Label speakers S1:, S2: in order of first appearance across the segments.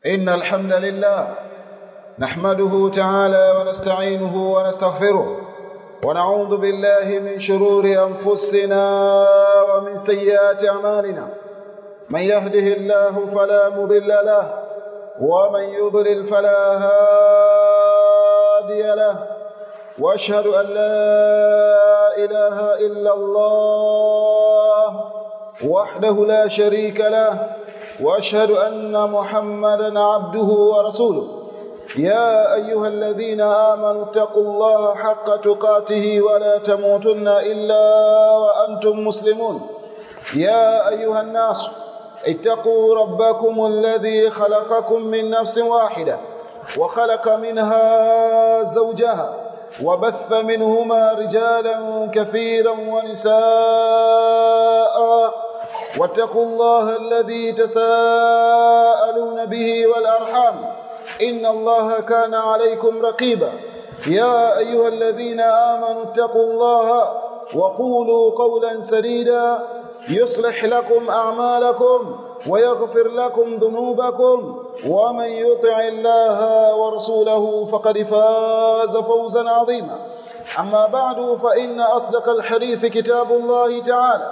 S1: إن الحمد لله نحمده تعالى ونستعينه ونستغفره ونعوذ بالله من شرور أنفسنا ومن سيئات أعمالنا. من يهده الله فلا مضل له ومن يضلل فلا هادي له، وأشهد أن لا إله إلا الله وحده لا شريك له، وأشهد أن محمدًا عبده ورسوله. يا أيها الذين آمنوا اتقوا الله حق تقاته ولا تموتن إلا وأنتم مسلمون. يا أيها الناس اتقوا ربكم الذي خلقكم من نفس واحدة وخلق منها زوجها وبث منهما رجالا كثيرا ونساء، واتقوا الله الذي تساءلون به والأرحام إن الله كان عليكم رقيبا. يا أيها الذين آمنوا اتقوا الله وقولوا قولا سديدا يصلح لكم أعمالكم ويغفر لكم ذنوبكم، ومن يطع الله ورسوله فقد فاز فوزا عظيما. أما بعد، فإن أصدق الحديث كتاب الله تعالى،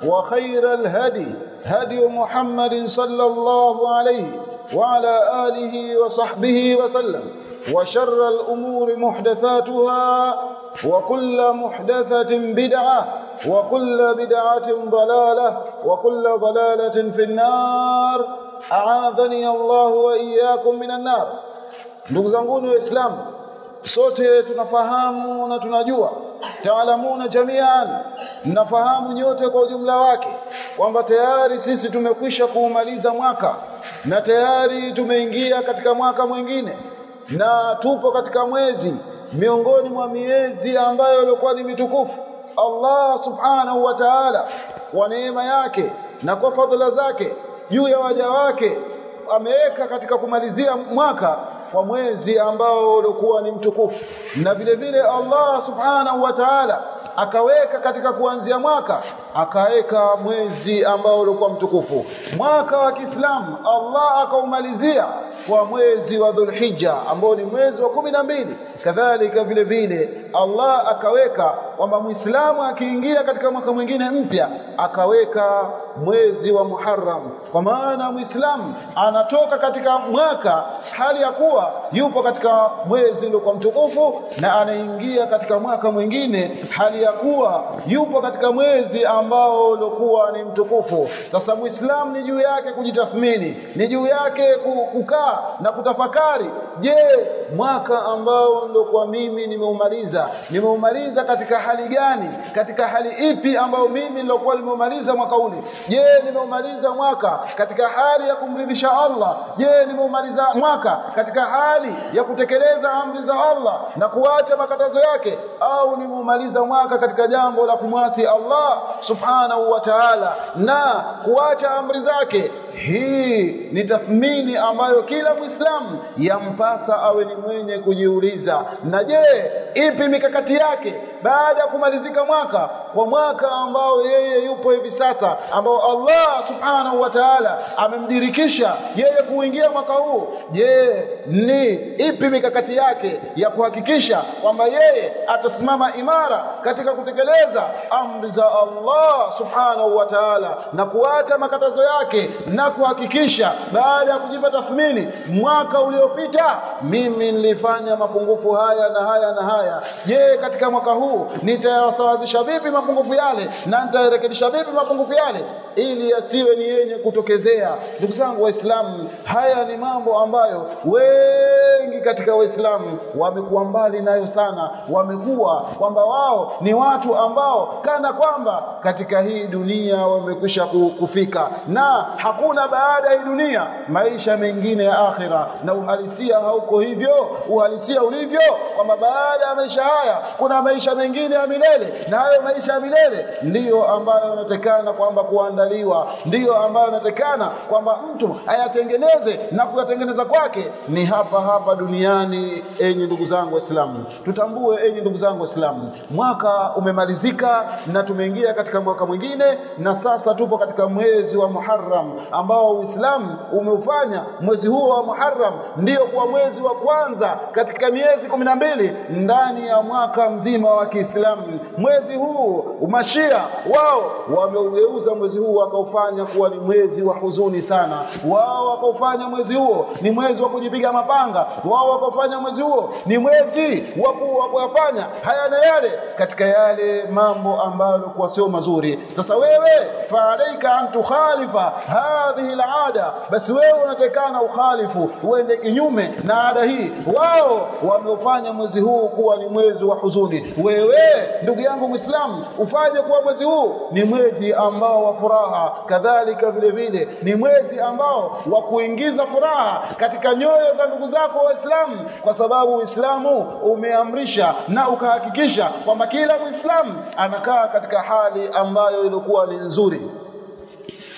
S1: وخير الهدي هدي محمد صلى الله عليه وعلى آله وصحبه وسلم، وشر الأمور محدثاتها، وكل محدثة بدعة، وكل بدعة ضلالة، وكل ضلالة في النار. أعاذني الله وإياكم من النار. Ndugu zangu Waislamu, sote tunafahamu na tunajua, taalamuna jamian, nafahamu nyote kwa ujumla wake kwamba tayari sisi tumekwisha kuumaliza mwaka na tayari tumeingia katika mwaka mwingine, na tupo katika mwezi miongoni mwa miezi ambayo ilikuwa ni mitukufu. Allah subhanahu wa ta'ala kwa neema yake na kwa fadhila zake juu ya waja wake ameweka katika kumalizia mwaka kwa mwezi ambao ulikuwa ni mtukufu, na vile vile Allah subhanahu wa ta'ala akaweka katika kuanzia mwaka akaweka mwezi ambao ulikuwa mtukufu. Mwaka wa Kiislamu Allah akaumalizia kwa mwezi wa Dhulhijja ambao ni mwezi wa 12. Kadhalika vile vile Allah akaweka kwamba Muislamu akiingia katika mwaka mwingine mpya akaweka mwezi wa Muharram, kwa maana Muislamu anatoka katika mwaka hali ya kuwa yupo katika mwezi uliokuwa mtukufu na anaingia katika mwaka mwingine hali ya kuwa yupo katika mwezi ambao uliokuwa ni mtukufu. Sasa Muislamu ni juu yake kujitathmini, ni juu yake kukaa na kutafakari, je, mwaka ambao nilikuwa mimi nimeumaliza katika hali gani? Katika hali ipi ambayo mimi nilikuwa nimeumaliza mwaka ule? Je, nimeumaliza mwaka katika hali ya kumridhisha Allah? Je, nimeumaliza mwaka katika hali ya kutekeleza amri za Allah na kuacha makatazo yake, au nimeumaliza mwaka katika jambo la kumwasi Allah subhanahu wa ta'ala na kuacha amri zake? Hii ni tathmini ambayo kila Muislamu yampasa awe ni mwenye kujiuliza. Na je, ipi mikakati yake baada ya kumalizika mwaka, kwa mwaka ambao yeye yupo hivi sasa, ambao Allah subhanahu wa ta'ala amemdirikisha yeye kuingia mwaka huu? Je, ni ipi mikakati yake ya kuhakikisha kwamba yeye atasimama imara katika kutekeleza amri za Allah subhanahu wa ta'ala na kuacha makatazo yake, na kuhakikisha baada ya kujipa tathmini, mwaka uliopita mimi nilifanya mapungufu haya na haya na haya. Je, katika mwaka huu nitayasawazisha vipi mapungufu yale na nitarekebisha vipi mapungufu yale ili yasiwe ni yenye kutokezea? Ndugu zangu Waislamu, haya ni mambo ambayo wengi katika Waislamu wamekuwa mbali nayo sana. Wamekuwa kwamba wao ni watu ambao kana kwamba katika hii dunia wamekwisha kufika, na hakuna baada ya dunia maisha mengine ya akhira. Na uhalisia hauko hivyo. Uhalisia ulivyo kwamba baada ya maisha haya kuna maisha mengine ya milele, na hayo maisha ya milele ndiyo ambayo yanatakana kwamba kuandaliwa, ndiyo ambayo yanatakana kwamba mtu ayatengeneze, na kuyatengeneza kwake ni hapa hapa duniani. Enyi ndugu zangu Waislamu, tutambue, enyi ndugu zangu Waislamu, mwaka umemalizika na tumeingia katika mwaka mwingine, na sasa tupo katika mwezi wa Muharram ambao Uislamu umeufanya mwezi huo wa Muharram ndio kwa mwezi wa kwanza katika miezi 12 ndani ya mwaka mzima wa Kiislamu. Mwezi huu Mashia wao wameugeuza mwezi huu wakaufanya kuwa ni mwezi wa huzuni sana. Wao wakaufanya mwezi huo ni mwezi wa kujipiga mapanga. Wao wakaufanya mwezi huo ni mwezi wa kuyafanya haya na yale katika yale mambo ambayo kwa sio mazuri. Sasa wewe faalaika an tukhalifa hadhihi alada, basi wewe unatakana ukhalifu, uende kinyume na ada hii. Wao wameufanya mwezi huu kuwa ni mwezi wa huzuni. Wewe ndugu yangu Muislamu ufanye kuwa mwezi huu ni mwezi ambao wa furaha, kadhalika vile vile ni mwezi ambao wa kuingiza furaha katika nyoyo za ndugu zako Waislamu, kwa sababu Uislamu umeamrisha na ukahakikisha kwamba kila Muislamu anakaa katika hali ambayo ilikuwa ni nzuri,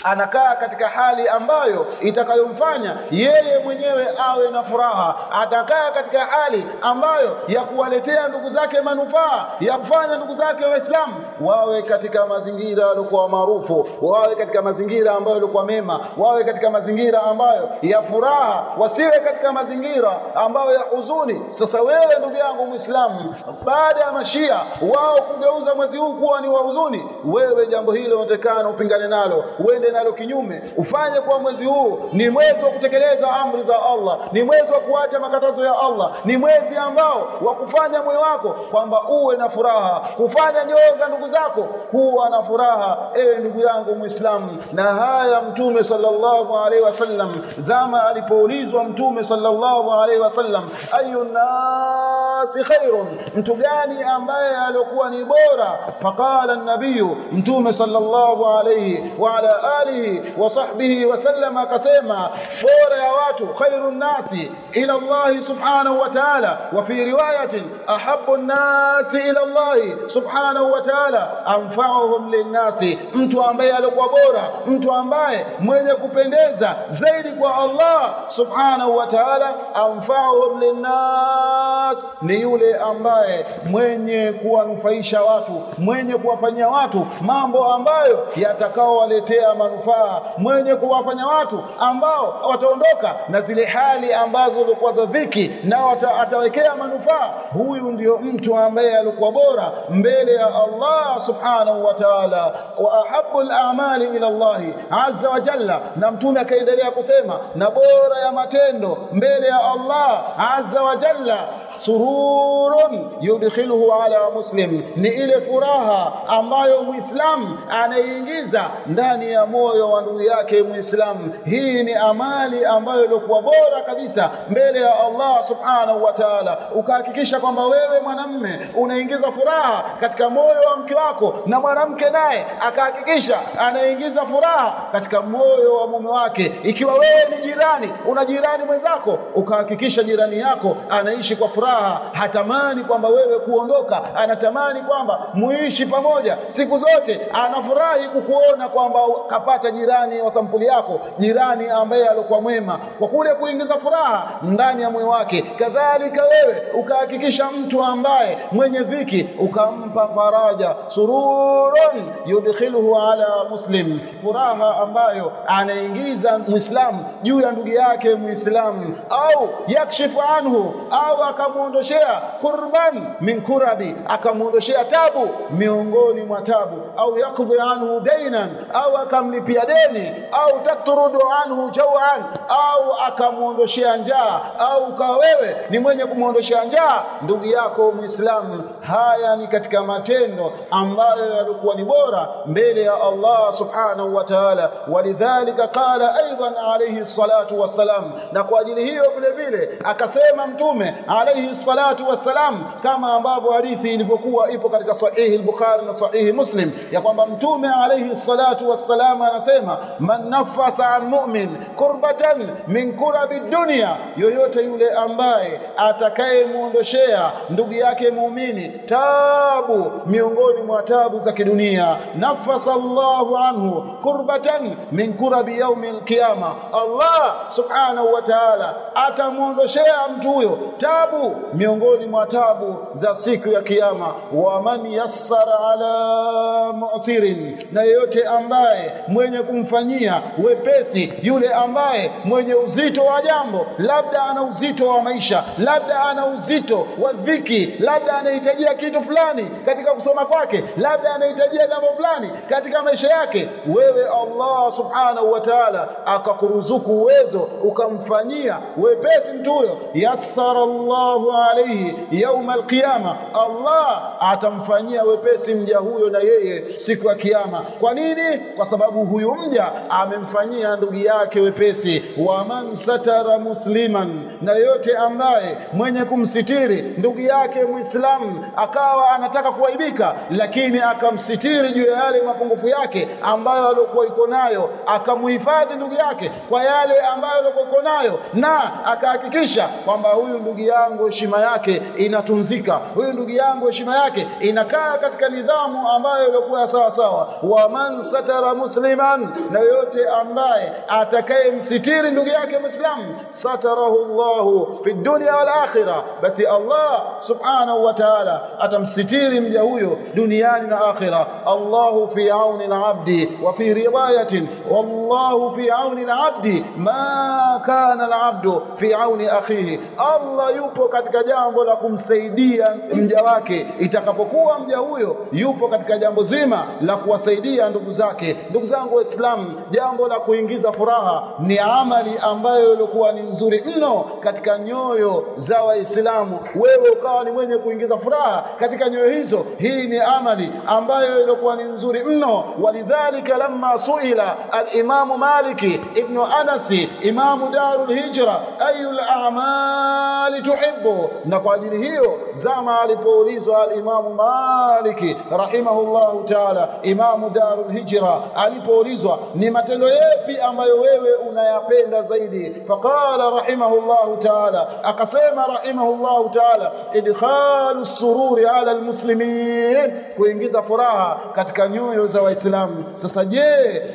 S1: anakaa katika hali ambayo itakayomfanya yeye mwenyewe awe na furaha, atakaa katika hali ambayo ya kuwaletea ndugu zake manufaa, ya kufanya ndugu zake Waislamu wawe katika mazingira yaliokuwa maarufu, wawe katika mazingira ambayo yalikuwa mema, wawe katika mazingira ambayo ya furaha, wasiwe katika mazingira ambayo ya huzuni. Sasa wewe ndugu yangu Muislamu, baada ya Mashia wao kugeuza mwezi huu kuwa ni wa huzuni, wewe jambo hilo unatakana upingane nalo, uende nalo kinyume, ufanye kwa mwezi huu ni mwezi wa kutekeleza amri za Allah, ni mwezi wa kuacha makatazo ya Allah, ni mwezi ambao wa kufanya moyo wako kwamba uwe na furaha, kufanya nyoyo za ndugu zako kuwa na furaha, ewe ndugu yangu Muislamu. Na haya Mtume sallallahu alaihi wasallam zama alipoulizwa Mtume sallallahu alaihi wasallam, ayun nasi khairun, mtu gani ambaye alikuwa ni bora? Faqala an-nabiy, Mtume sallallahu alaihi wa ala alihi wa sahbihi wa sallam akasema, bora ya watu khairun nasi ila Allah subhanahu wa ta'ala, wa fi riwayatin ahabbu an-nasi ila Allah subhanahu wa ta'ala anfa'uhum lin-nasi, mtu ambaye alikuwa bora, mtu ambaye mwenye kupendeza zaidi kwa Allah subhanahu wa ta'ala, anfa'uhum lin-nas, ni yule ambaye mwenye kuwanufaisha watu, mwenye kuwafanyia watu mambo ambayo yatakao waletea manufaa, mwenye kuwafanya watu ambao wataondoka na zile hali ambazo walikuwa za dhiki na atawekea manufaa. Huyu ndio mtu ambaye alikuwa bora mbele ya Allah subhanahu wa ta'ala. Wa ahabbul a'mali ila Allah azza wa jalla, na Mtume akaendelea kusema, na bora ya matendo mbele ya Allah azza wa jalla, sururun yudkhiluhu ala muslim, ni ile furaha ambayo Muislamu anaingiza ndani ya moyo wa ndugu yake Muislamu. Hii ni amali ambayo ilikuwa bora kabisa mbele ya Allah subhanahu wa ta'ala. Ukahakikisha kwamba wewe mwanamume unaingiza furaha katika moyo wa mke wako, na mwanamke naye akahakikisha anaingiza furaha katika moyo wa mume wake. Ikiwa wewe ni jirani, una jirani mwenzako, ukahakikisha jirani yako anaishi kwa furaha, hatamani kwamba wewe kuondoka, anatamani kwamba muishi pamoja siku zote, anafurahi kukuona kwamba kapata jirani wa sampuli yako, jirani ambaye alikuwa mwema, kwa kule kuingiza furaha ndani ya moyo wake. Kadhalika wewe ukahakikisha mtu ambaye mwenye dhiki ukampa faraja, sururun yudkhiluhu ala muslim, furaha ambayo anaingiza Muislamu juu ya ndugu yake Muislamu, au yakshifu anhu, au akamuondoshea kurban min kurabi, akamuondoshea tabu miongoni mwa tabu, au yakdhi anhu dainan, au akamlipia deni, au takturudu anhu jawan, au akamuondoshea njaa, au kwa wewe ni mwenye kumuondoshea njaa ndugu yako Muislamu. Haya ni katika matendo ambayo yalikuwa ni bora mbele ya Allah subhanahu wa ta'ala. Walidhalika qala aidan alayhi salatu wassalam, na kwa ajili hiyo vile vile akasema Mtume alayhi salatu wassalam, kama ambavyo hadithi ilivyokuwa ipo katika sahihi al-Bukhari na sahihi Muslim, ya kwamba Mtume alayhi salatu wassalam anasema, man nafasa an mu'min kurbatan min kurabi dunya, yoyote yule ambaye atakayemuondoshea ndugu yake muumini tabu miongoni mwa tabu za kidunia, nafasa Allahu anhu kurbatan min kurabi yaumil qiyama, Allah subhanahu wa ta'ala atamuondoshea mtu huyo tabu tabu miongoni mwa tabu za siku ya kiyama. Wa man yassara ala mu'sirin, na yote ambaye mwenye kumfanyia wepesi yule ambaye mwenye uzito wa jambo, labda ana uzito wa maisha, labda ana uzito wa dhiki, labda anahitajia kitu fulani katika kusoma kwake, labda anahitajia jambo fulani katika maisha yake, wewe Allah subhanahu wa ta'ala akakuruzuku uwezo ukamfanyia wepesi mtu huyo, yassara Allahu alayhi yawm alqiyama, Allah atamfanyia wepesi mja huyo na yeye siku ya kiyama. Kwa nini? Kwa sababu huyu mja amemfanyia ndugu yake wepesi. Wa man satara musliman, na yote ambaye mwenye kumsitiri ndugu yake Muislamu akawa anataka kuaibika, lakini akamsitiri juu ya yale mapungufu yake ambayo alikuwa iko nayo, akamuhifadhi ndugu yake kwa yale ambayo alikuwa iko nayo, na akahakikisha kwamba huyu ndugu yangu heshima yake inatunzika, huyu ndugu yangu heshima yake inakaa katika nidhamu ambayo ilikuwa sawa sawa. Wa man satara musliman, na yote ambaye atakayemsitiri ndugu yake Muislamu, satarahu Allahu fi dunya wal akhirah, basi Allah subhanahu wa ta'ala atamsitiri mja huyo duniani na akhirah. Allahu fi auni al-abdi, wa fi riwayatin wallahu fi auni al-abdi ma kana al-abdu fi auni akhihi, Allah yupo katika jambo la kumsaidia mja wake itakapokuwa mja huyo yupo katika jambo zima la kuwasaidia ndugu zake. Ndugu zangu Waislamu, jambo la kuingiza furaha ni amali ambayo ilikuwa ni nzuri mno katika nyoyo za Waislamu. Wewe ukawa ni mwenye kuingiza furaha katika nyoyo hizo, hii ni amali ambayo ilikuwa ni nzuri mno. Walidhalika lamma suila al-Imam Maliki ibn Anas, Imam Darul Hijra, ayul a'mali tuhibbu, na kwa ajili hiyo zama alipoulizwa al-Imam Maliki rahimahullahu ta'ala, Imam Darul Hijra, alipoulizwa ni matendo yapi ambayo wewe unayapenda zaidi, faqala rahimahullahu ta'ala, akasema rahimahullahu ta'ala, idkhalu sururi ala almuslimin, kuingiza furaha katika nyoyo za Waislamu. Sasa je,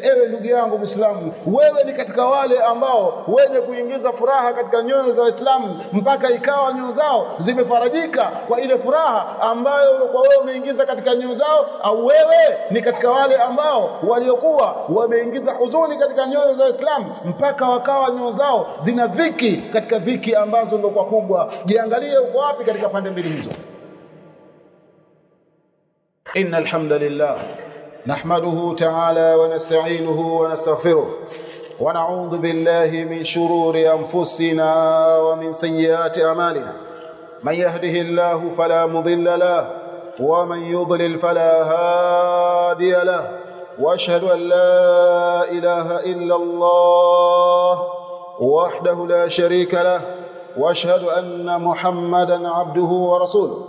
S1: ewe ndugu yangu Muislamu, wewe ni katika wale ambao wenye kuingiza furaha katika nyoyo za Waislamu mpaka ikawa nyoyo zao zimefarajika kwa ile furaha ambayo ulikuwa wewe umeingiza katika nyoyo zao, au wewe ni katika wale ambao waliokuwa wameingiza huzuni katika nyoyo za Waislamu mpaka wakawa nyoyo zao zina dhiki katika dhiki ambazo ndio kwa kubwa? Jiangalie uko wapi katika pande mbili hizo. Innal hamdalillah nahmaduhu ta'ala wa nasta'inuhu wa nastaghfiruh wa na'udhu billahi min shururi anfusina wa min sayyiati a'malina. Man yahdihillahu fala mudilla lahu wa man yudlil fala hadiya lahu. Wa ashhadu an la ilaha illa Allah wahdahu la sharika lahu wa ashhadu anna Muhammadan abduhu wa rasuluhu.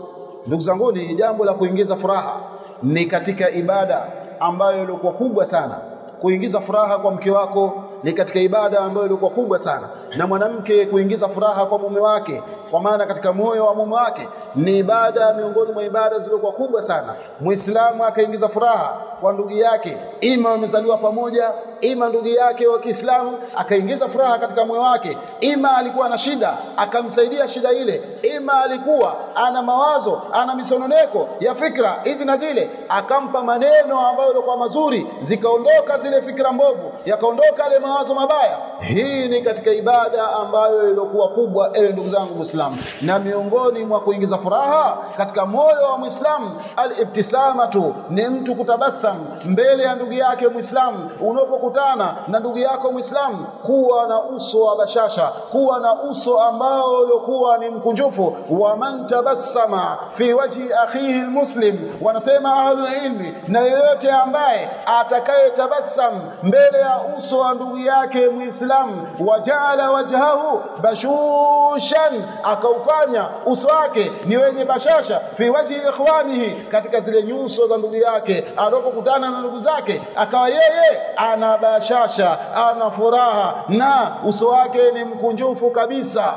S1: Ndugu zangu, ni jambo la kuingiza furaha ni katika ibada ambayo ilikuwa kubwa sana. Kuingiza furaha kwa mke wako ni katika ibada ambayo ilikuwa kubwa sana, na mwanamke kuingiza furaha kwa mume wake, kwa maana katika moyo wa mume wake, ni ibada miongoni mwa ibada zilizokuwa kubwa sana. Muislamu akaingiza furaha kwa ndugu yake, ima wamezaliwa pamoja, ima ndugu yake wa Kiislamu akaingiza furaha katika moyo wake, ima alikuwa na shida akamsaidia shida ile, ima alikuwa ana mawazo, ana misononeko ya fikra hizi na zile, akampa maneno ambayo yalikuwa mazuri, zikaondoka zile fikra mbovu, yakaondoka yale mawazo mabaya. Hii ni katika ibada ambayo ilikuwa kubwa, ewe ndugu zangu Muislamu. Na miongoni mwa kuingiza furaha katika moyo wa Muislamu, al-ibtisamatu, ni mtu kutabasam mbele ya ndugu yake Muislamu. Unapokutana na ndugu yako Muislamu, kuwa na uso wa bashasha, kuwa na uso ambao uliokuwa ni mkunjufu. Wa man tabassama fi wajhi akhihi almuslim, wanasema ahlul ilmi, na yeyote ambaye atakayetabassam mbele ya uso wa ndugu yake Muislamu, wajala wajhahu bashushan, akaufanya uso wake ni wenye bashasha, fi wajhi ikhwanihi, katika zile nyuso za ndugu yake anapokutana na ndugu zake, akawa yeye ana bashasha, ana furaha na uso wake ni mkunjufu kabisa.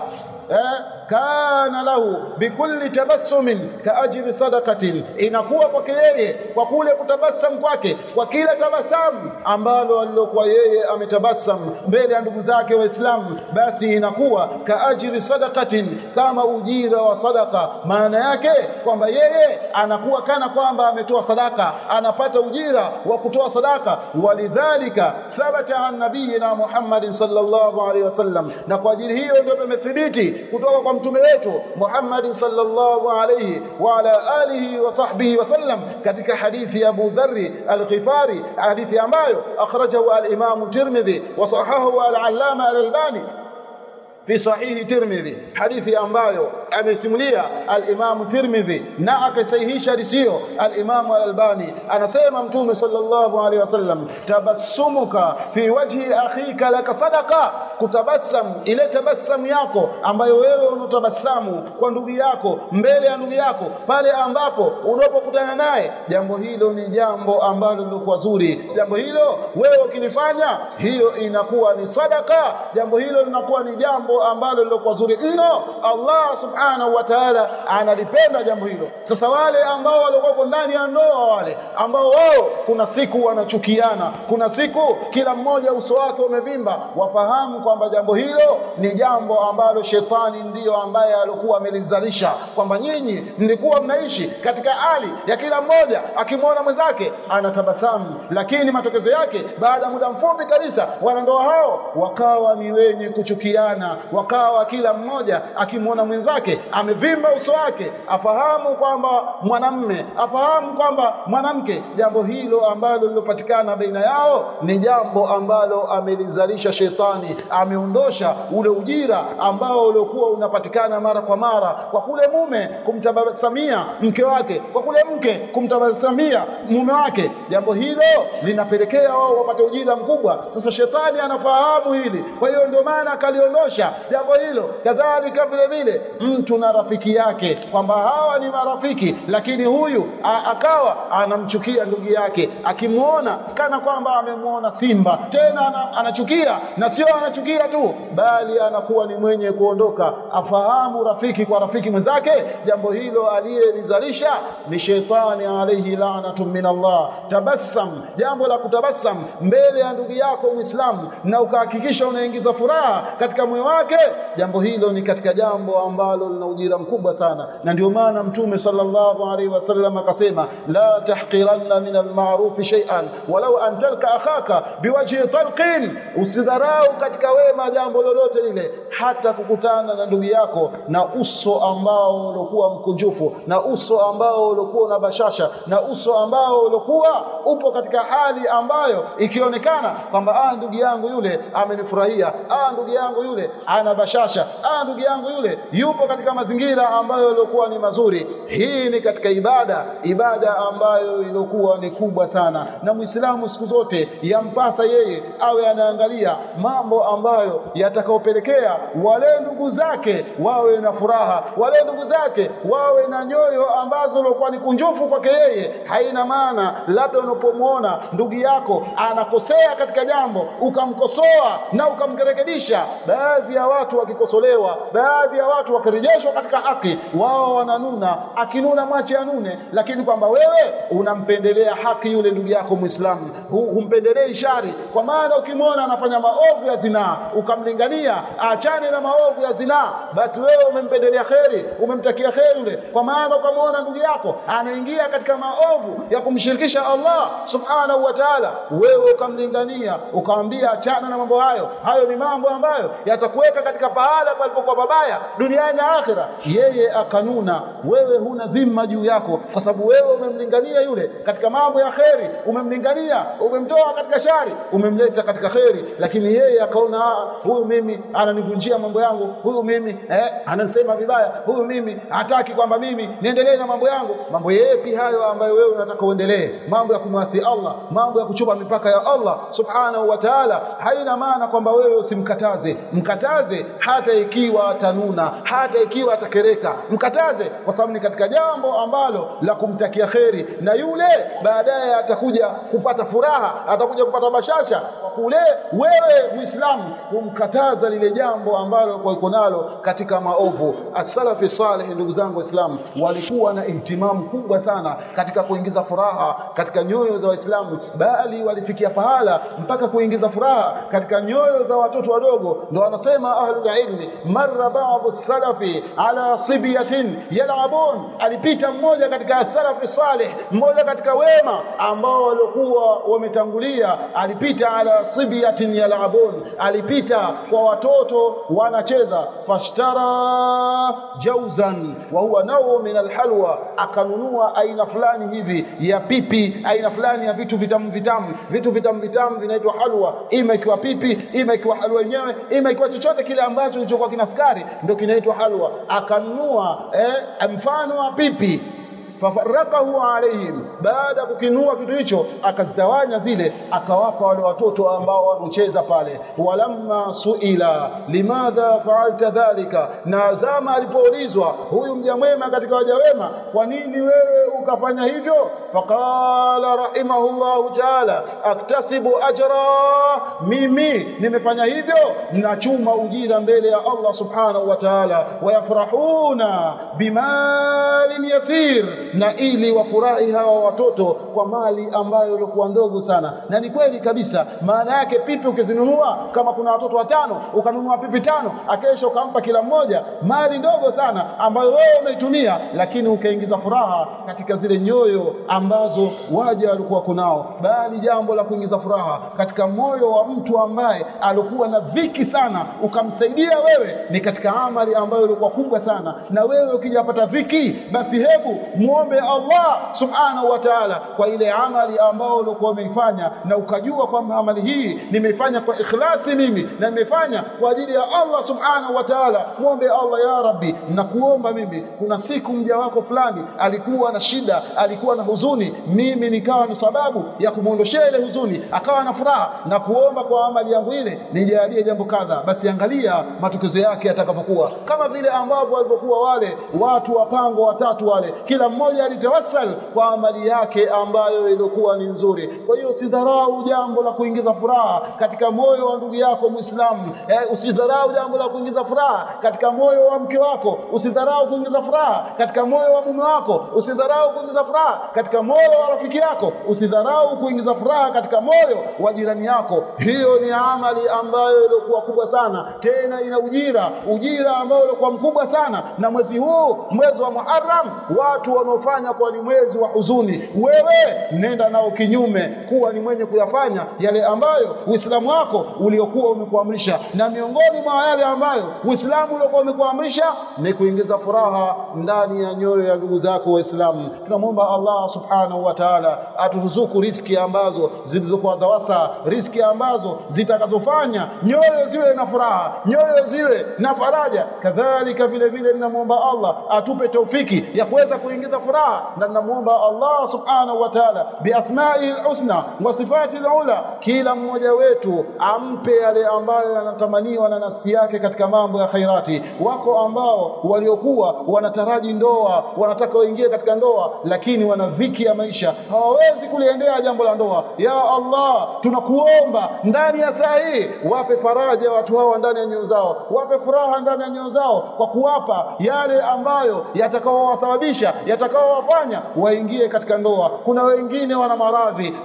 S1: kana lahu bikulli tabassumin kaajri sadaqatin, inakuwa kwake yeye kwa kule kutabasamu kwake, kwa kila tabasamu ambalo alilokuwa yeye ametabasamu mbele ya ndugu zake Waislamu, basi inakuwa kaajri sadaqatin, kama ujira wa sadaqa. Maana yake kwamba yeye anakuwa kana kwamba ametoa sadaka, anapata ujira wa kutoa sadaka. Walidhalika thabata an nabiyina Muhammad sallallahu alaihi wasallam, na kwa ajili hiyo ndio tumethibiti kutoka kwa mtume wetu Muhammad sallallahu alaihi wa ala alihi wa sahbihi wasallam katika hadithi ya Abu Dharr al-Ghifari, hadithi ambayo akhrajahu al-Imam Tirmidhi wa sahahahu al-Allama al-Albani fi sahihi Tirmidhi, hadithi ambayo amesimulia al-Imam Tirmidhi na akasahihisha risio al-Imam al-Albani. Anasema mtume sallallahu alaihi wasallam, tabassumuka fi wajhi akhika laka sadaqa, kutabassam, ile tabasamu yako ambayo wewe unatabasamu kwa ndugu yako, mbele ya ndugu yako, pale ambapo unapokutana naye, jambo hilo ni jambo ambalo lilikuwa zuri. Jambo hilo wewe ukilifanya, hiyo inakuwa ni sadaqa. Jambo hilo linakuwa ni jambo ambalo lilikuwa zuri mno. Allah subhanahu wa ta'ala analipenda jambo hilo. Sasa wale ambao walikuwa ndani ya ndoa, wale ambao wao kuna siku wanachukiana, kuna siku kila mmoja uso wake umevimba, wafahamu kwamba jambo hilo ni jambo ambalo shetani ndiyo ambaye alikuwa amelizalisha, kwamba nyinyi mlikuwa mnaishi katika hali ya kila mmoja akimwona mwenzake anatabasamu, lakini matokeo yake baada muda mfupi kabisa wanandoa hao wakawa ni wenye kuchukiana, wakawa kila mmoja akimwona mwenzake amevimba uso wake. Afahamu kwamba mwanamume, afahamu kwamba mwanamke, jambo hilo ambalo lilopatikana baina yao ni jambo ambalo amelizalisha shetani. Ameondosha ule ujira ambao uliokuwa unapatikana mara kwa mara kwa kule mume kumtabasamia mke wake, kwa kule mke kumtabasamia mume wake. Jambo hilo linapelekea wao wapate ujira mkubwa. Sasa shetani anafahamu hili, kwa hiyo ndio maana akaliondosha jambo hilo. Kadhalika vile vile mtu na rafiki yake, kwamba hawa ni marafiki, lakini huyu akawa anamchukia ndugu yake, akimuona kana kwamba amemuona simba, tena anachukia, na sio anachukia tu, bali anakuwa ni mwenye kuondoka. Afahamu rafiki kwa rafiki mwenzake, jambo hilo aliyelizalisha ni shetani alayhi la'natun min Allah. Tabassam, jambo la kutabassam mbele ya ndugu yako Muislamu na ukahakikisha unaingiza furaha katika moyo wake, jambo hilo ni katika jambo ambalo lina ujira mkubwa sana. Na ndio maana mtume sallallahu alaihi wasallam akasema, la tahqiranna min al-ma'ruf shay'an walau an talqa akhaka biwajhi talqin, usidharau katika wema jambo lolote lile, hata kukutana na ndugu yako na uso ambao ulikuwa mkunjufu, na uso ambao ulikuwa na bashasha, na uso ambao ulikuwa upo katika hali ambayo ikionekana kwamba ndugu yangu yule amenifurahia, ndugu yangu yule ana bashasha, ndugu yangu yule yupo katika mazingira ambayo yalikuwa ni mazuri. Hii ni katika ibada ambayo ilikuwa ni kubwa sana, na Muislamu siku zote yampasa yeye awe anaangalia mambo ambayo yatakaopelekea wale ndugu zake wawe na furaha, wale ndugu zake wawe na nyoyo ambazo zilikuwa ni kunjufu kwake yeye. Haina maana labda unapomuona ndugu yako anakosea katika jambo ukamkosoa na ukamrekebisha. Baadhi ya watu wakikosolewa, baadhi ya watu wakirejeshwa katika haki, wao wananuna, akinuna mwache anune, lakini kwamba wewe unampendelea haki yule ndugu yako Muislamu, humpendelei shari. Kwa maana ukimwona anafanya maovu ya zinaa ukamlingania aachane na maovu ya zinaa, basi wewe umempendelea kheri, umemtakia kheri yule. Kwa maana ukamwona ndugu yako anaingia katika maovu ya kumshirikisha Allah subhanahu wa ta'ala, wewe ukamlingania, ukamwambia achana na mambo hayo, hayo ni mambo ambayo yatakuweka katika pahala palipokuwa babaya duniani na akhera. Yeye akanuna, wewe huna dhima juu yako, kwa sababu wewe umemlingania yule katika mambo ya kheri, umemlingania, umemtoa katika shari, umemleta katika kheri. Lakini yeye akaona huyu mimi ananivunjia mambo yangu, huyu mimi ananisema vibaya, huyu mimi hataki kwamba mimi niendelee na mambo yangu. Mambo yapi hayo ambayo wewe unataka uendelee? Mambo ya kumwasi Allah, mambo ya kuchupa mipaka ya Allah subhanahu wa ta'ala. Haina maana kwamba wewe usimkataze, mkataze mkataze hata ikiwa atanuna, hata ikiwa atakereka, mkataze, kwa sababu ni katika jambo ambalo la kumtakia kheri, na yule baadaye atakuja kupata furaha, atakuja kupata bashasha kwa kule wewe Muislamu kumkataza lile jambo ambalo kwa iko nalo katika maovu. As-salafi salih, ndugu zangu Waislamu, walikuwa na ihtimamu kubwa sana katika kuingiza furaha katika nyoyo za Waislamu, bali walifikia pahala mpaka kuingiza furaha katika nyoyo za watoto wadogo. Ndio wanasema ahlul ilmi, marra ba'd as-salafi ala sibyatin yal'abun, alipita mmoja katika salafi salih, mmoja katika wema ambao walikuwa wametangulia, alipita ala sibyatin yal'abun, alipita kwa watoto wanacheza, fashtara jawzan wa huwa naw min alhalwa, akanunua aina fulani hivi ya pipi, aina fulani ya vitu vitamu vitamu vinaitwa halwa, ima ikiwa pipi, ima ikiwa halwa yenyewe, ima ikiwa chochote kile ambacho kilichokuwa kina sukari ndio kinaitwa halwa. Akanunua mfano wa pipi, fafarakahu alayhim, baada kukinua kitu hicho akazitawanya zile, akawapa wale watoto ambao wanocheza pale. Walamma suila limadha fa'alta dhalika, na zama alipoulizwa huyu mja mwema katika waja wema, kwa nini wewe ukafanya hivyo? Faqala rahimahullahu ta'ala, aktasibu ajra, mimi nimefanya hivyo nachuma ujira mbele ya Allah subhanahu wa ta'ala. Wayafrahuna bimalin yasir, na ili wafurahi hawa watoto kwa mali ambayo ilikuwa ndogo sana. Na ni kweli kabisa, maana yake pipi ukizinunua, kama kuna watoto 5 ukanunua pipi 5, akesha ukampa kila mmoja mali ndogo sana ambayo wewe umeitumia, lakini ukaingiza furaha katika zile nyoyo ambazo waja walikuwa kunao. Bali jambo la kuingiza furaha katika moyo wa mtu ambaye alikuwa na dhiki sana, ukamsaidia wewe, ni katika amali ambayo ilikuwa kubwa sana. Na wewe ukijapata dhiki, basi hebu muombe Allah subhanahu wa ta'ala kwa ile amali ambayo ulikuwa umeifanya, na ukajua kwamba amali hii nimeifanya kwa ikhlasi mimi, na nimefanya kwa ajili ya Allah subhanahu wa ta'ala. Muombe Allah, ya Rabbi, nakuomba mimi, kuna siku mja wako fulani alikuwa na shida, alikuwa na huzuni, mimi nikawa ni sababu ya kumuondoshia ile huzuni, akawa na furaha, na kuomba kwa amali yangu ile nijalie jambo kadha. Basi angalia matokeo yake atakapokuwa, kama vile ambavyo walivyokuwa wale watu wa pango watatu wale, kila mmoja alitawassal kwa amali yake ambayo ilikuwa ni nzuri. Kwa hiyo usidharau jambo la kuingiza furaha katika moyo wa ndugu yako Muislamu. Usidharau jambo la kuingiza furaha katika moyo wa mke wako, usidharau kuingiza furaha katika moyo wa mume wako, usidharau kuingiza furaha katika moyo wa rafiki yako, usidharau kuingiza furaha katika moyo wa jirani yako. Hiyo ni amali ambayo ilikuwa kubwa sana, tena ina ujira ambao ulikuwa mkubwa sana. Na mwezi huu, mwezi wa Muharram, watu wanaofanya kwa ni mwezi wa huzuni, wewe nenda nao kinyume, kuwa ni mwenye kuyafanya yale ambayo Uislamu wako uliokuwa umekuamrisha. Na miongoni mwa yale ambayo Uislamu uliokuwa umekuamrisha ni kuingiza furaha ndani ya nyoyo ya ndugu zako Waislamu. Tunamwomba Allah subhanahu wa ta'ala aturuzuku riziki ambazo zilizokuwa za wasa, riziki ambazo zitakazofanya nyoyo ziwe na furaha, nyoyo ziwe na faraja. Kadhalika vile vile ninamwomba Allah atupe taufiki ya kuweza kuingiza furaha, na ninamuomba Allah subhanahu wa ta'ala bi asma'il husna wa sifatil ula, kila mmoja wetu ampe yale ambayo anatamaniwa na nafsi yake katika mambo ya khairati. Wako ambao waliokuwa wanataraji ndoa, wanataka waingie katika ndoa, lakini wana dhiki ya maisha, hawawezi kuliendea jambo la ndoa. Ya Allah, tunakuomba ndani ya saa hii wape faraja watu hawa ndani ya nyoyo zao, wape furaha ndani ya nyoyo zao, kwa kuwapa yale ambayo yatakaowasababisha, yatakaowafanya waingie katika ndoa. Kuna wengine wana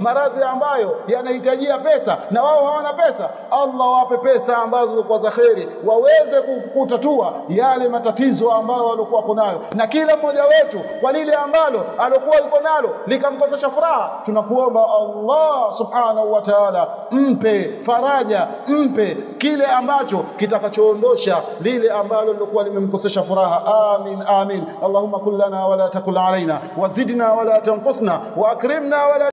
S1: maradhi ambayo yanahitajia pesa na wao hawana pesa. Allah wape pesa ambazo kwa za kheri, waweze kutatua yale matatizo ambayo walikuwa nayo. Na kila mmoja wetu kwa lile ambalo alikuwa yuko nalo likamkosesha furaha, tunakuomba Allah subhanahu wa ta'ala mpe faraja, mpe kile ambacho kitakachoondosha lile ambalo lilikuwa limemkosesha furaha. Amin amin. Allahumma kullana wala takul alaina, wazidna wala tanqusna, wa akrimna wala